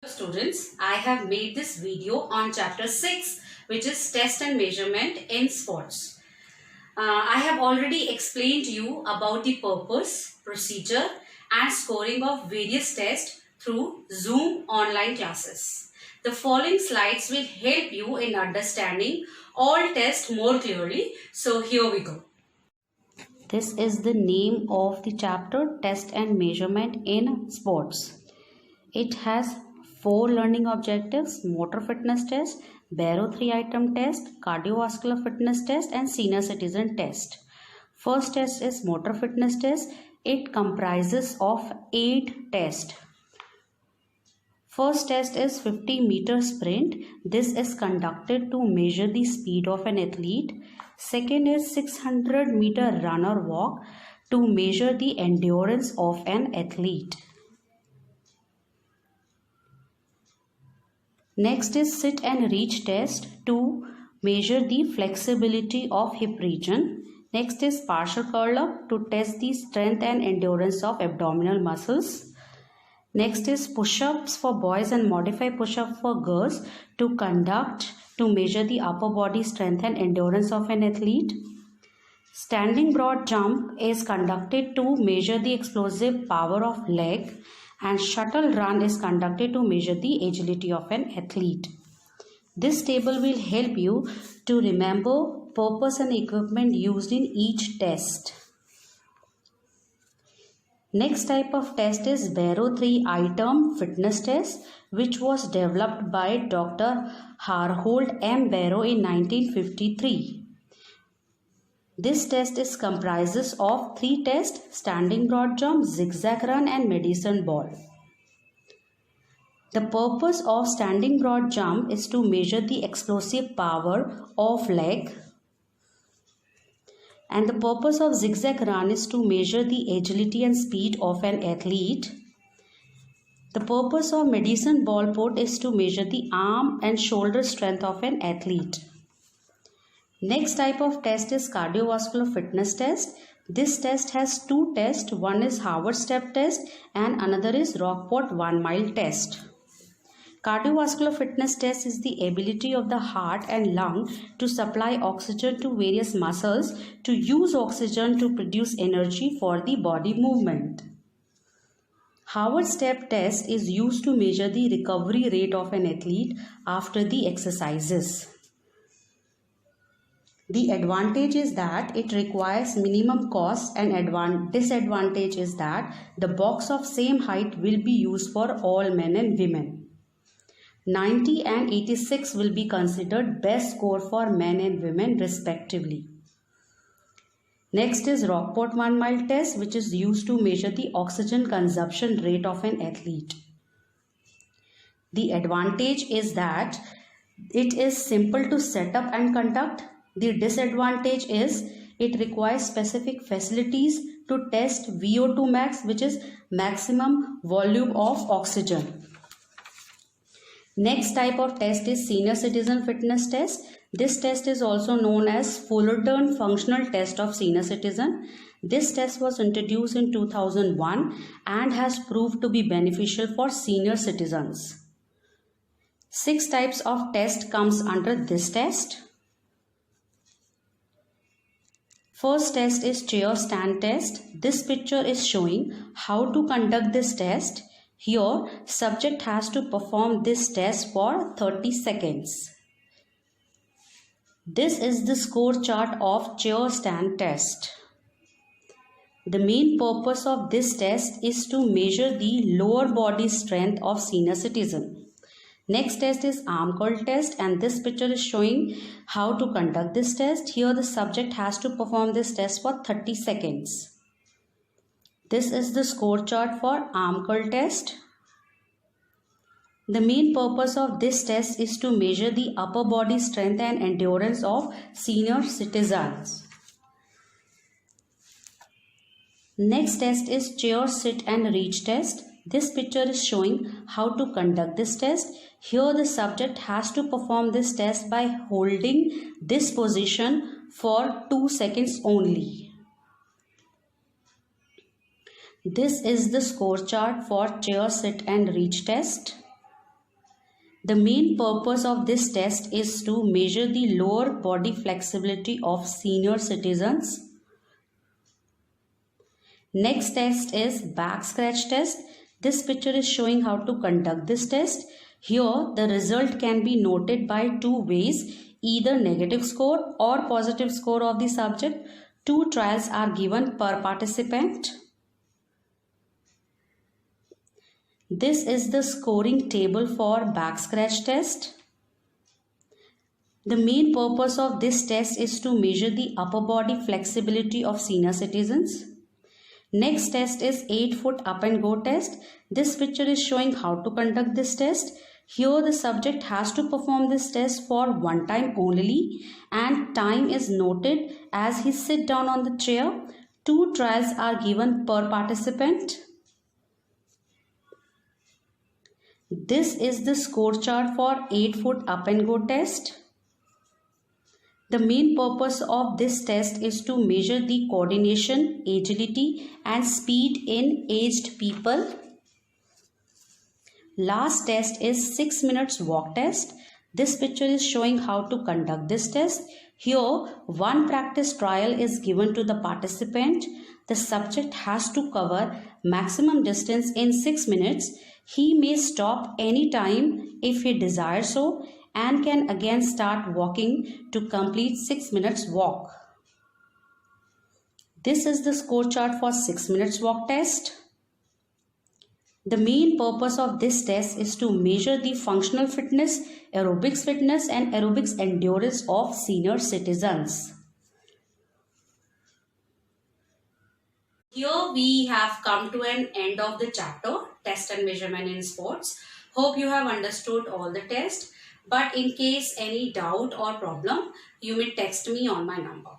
Students, I have made this video on chapter 6, which is test and measurement in sports. I have already explained to you about the purpose, procedure and scoring of various tests through Zoom online classes. The following slides will help you in understanding all tests more clearly. So here we go. This is the name of the chapter, test and measurement in sports. It has 4 learning objectives: motor fitness test, Barrow 3-item test, cardiovascular fitness test and senior citizen test. First test is motor fitness test. It comprises of 8 tests. First test is 50-meter sprint. This is conducted to measure the speed of an athlete. Second is 600-meter run or walk to measure the endurance of an athlete. Next is sit and reach test to measure the flexibility of hip region. Next is partial curl up to test the strength and endurance of abdominal muscles. Next is push-ups for boys and modified push-up for girls to conduct to measure the upper body strength and endurance of an athlete. Standing broad jump is conducted to measure the explosive power of leg, and shuttle run is conducted to measure the agility of an athlete. This table will help you to remember purpose and equipment used in each test. Next type of test is Barrow 3-item fitness test, which was developed by Dr. Harold M. Barrow in 1953. This test comprises of 3 tests: standing broad jump, zigzag run and medicine ball. The purpose of standing broad jump is to measure the explosive power of leg, and the purpose of zigzag run is to measure the agility and speed of an athlete. The purpose of medicine ball put is to measure the arm and shoulder strength of an athlete. Next type of test is cardiovascular fitness test. This test has 2 tests. One is Harvard step test and another is Rockport 1-mile test. Cardiovascular fitness test is the ability of the heart and lung to supply oxygen to various muscles to use oxygen to produce energy for the body movement. Harvard step test is used to measure the recovery rate of an athlete after the exercises. The advantage is that it requires minimum cost, and disadvantage is that the box of same height will be used for all men and women. 90 and 86 will be considered best score for men and women respectively. Next is Rockport 1-mile test, which is used to measure the oxygen consumption rate of an athlete. The advantage is that it is simple to set up and conduct. The disadvantage is it requires specific facilities to test VO2 max, which is maximum volume of oxygen. Next type of test is senior citizen fitness test. This test is also known as Fullerton functional test of senior citizen. This test was introduced in 2001 and has proved to be beneficial for senior citizens. 6 types of test comes under this test. First test is chair stand test. This picture is showing how to conduct this test. Here, subject has to perform this test for 30 seconds. This is the score chart of chair stand test. The main purpose of this test is to measure the lower body strength of senior citizen. Next test is arm curl test, and this picture is showing how to conduct this test. Here the subject has to perform this test for 30 seconds. This is the score chart for arm curl test. The main purpose of this test is to measure the upper body strength and endurance of senior citizens. Next test is chair sit and reach test. This picture is showing how to conduct this test. Here the subject has to perform this test by holding this position for 2 seconds only. This is the score chart for chair sit and reach test. The main purpose of this test is to measure the lower body flexibility of senior citizens. Next test is back scratch test. This picture is showing how to conduct this test. Here the result can be noted by two ways, either negative score or positive score of the subject. 2 trials are given per participant. This is the scoring table for back scratch test. The main purpose of this test is to measure the upper body flexibility of senior citizens. Next test is 8-foot up and go test. This picture is showing how to conduct this test. Here the subject has to perform this test for one time only and time is noted as he sit down on the chair. 2 trials are given per participant. This is the score chart for 8-foot up and go test. The main purpose of this test is to measure the coordination, agility and speed in aged people. Last test is 6 minutes walk test. This picture is showing how to conduct this test. Here, one practice trial is given to the participant. The subject has to cover maximum distance in 6 minutes. He may stop any time if he desires so and can again start walking to complete 6 minutes walk. This is the score chart for 6 minutes walk test. The main purpose of this test is to measure the functional fitness, aerobics fitness and aerobics endurance of senior citizens. Here we have come to an end of the chapter, Test and Measurement in Sports. Hope you have understood all the tests. But in case any doubt or problem, you may text me on my number.